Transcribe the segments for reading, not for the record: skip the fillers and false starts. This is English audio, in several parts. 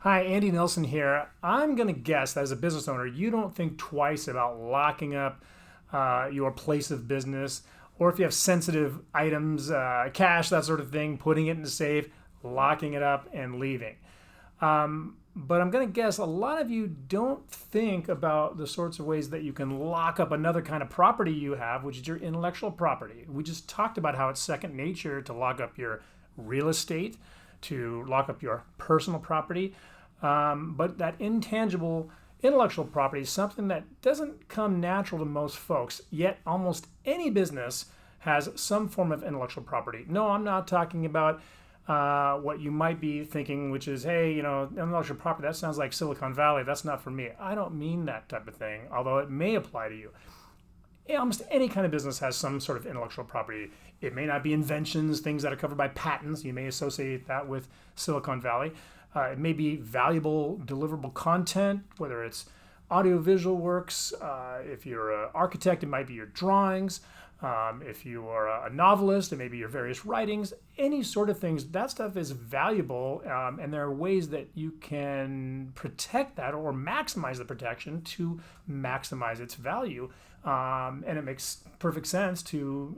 Hi, Andy Nelson here. I'm going to guess that as a business owner, you don't think twice about locking up your place of business, or if you have sensitive items, cash, that sort of thing, putting it in the safe, locking it up, and leaving. But I'm going to guess a lot of you don't think about the sorts of ways that you can lock up another kind of property you have, which is your intellectual property. We just talked about how it's second nature to lock up your real estate, to lock up your personal property. But that intangible intellectual property is something that doesn't come natural to most folks, yet almost any business has some form of intellectual property. No, I'm not talking about what you might be thinking, which is, hey, intellectual property, that sounds like Silicon Valley. That's not for me. I don't mean that type of thing, although it may apply to you. Almost any kind of business has some sort of intellectual property. It may not be inventions, things that are covered by patents. You may associate that with Silicon Valley. It may be valuable deliverable content, whether it's audiovisual works. If you're an architect, it might be your drawings. If you are a novelist, it may be your various writings. Any sort of things, that stuff is valuable, and there are ways that you can protect that or maximize the protection to maximize its value. And it makes perfect sense to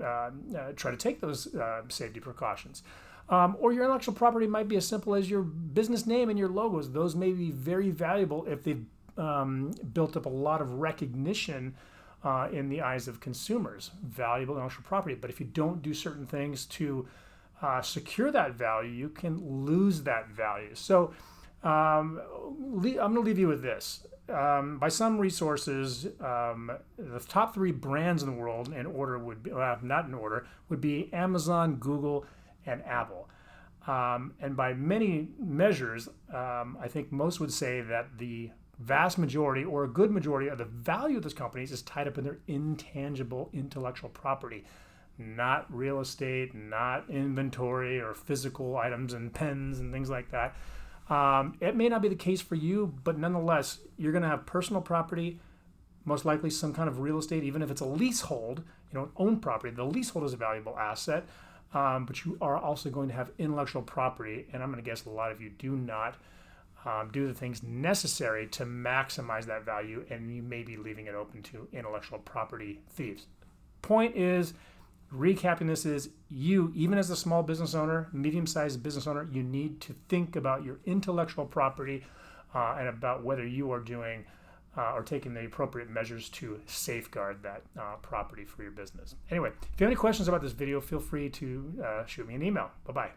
try to take those safety precautions. Or your intellectual property might be as simple as your business name and your logos. Those may be very valuable if they've built up a lot of recognition in the eyes of consumers. Valuable intellectual property. But if you don't do certain things to secure that value, you can lose that value. So I'm going to leave you with this. By some resources, the top 3 brands in the world, in order would be, not in order, would be Amazon, Google, and Apple. And by many measures, I think most would say that the vast majority or a good majority of the value of those companies is tied up in their intangible intellectual property, not real estate, not inventory or physical items and pens and things like that. It may not be the case for you, but nonetheless, you're going to have personal property, most likely some kind of real estate, even if it's a leasehold, own property. The leasehold is a valuable asset. But you are also going to have intellectual property, and I'm going to guess a lot of you do not do the things necessary to maximize that value, and you may be leaving it open to intellectual property thieves. Point is, recapping this is, you, even as a small business owner, medium-sized business owner, you need to think about your intellectual property and about whether you are doing or taking the appropriate measures to safeguard that property for your business. Anyway, if you have any questions about this video, feel free to shoot me an email. Bye-bye.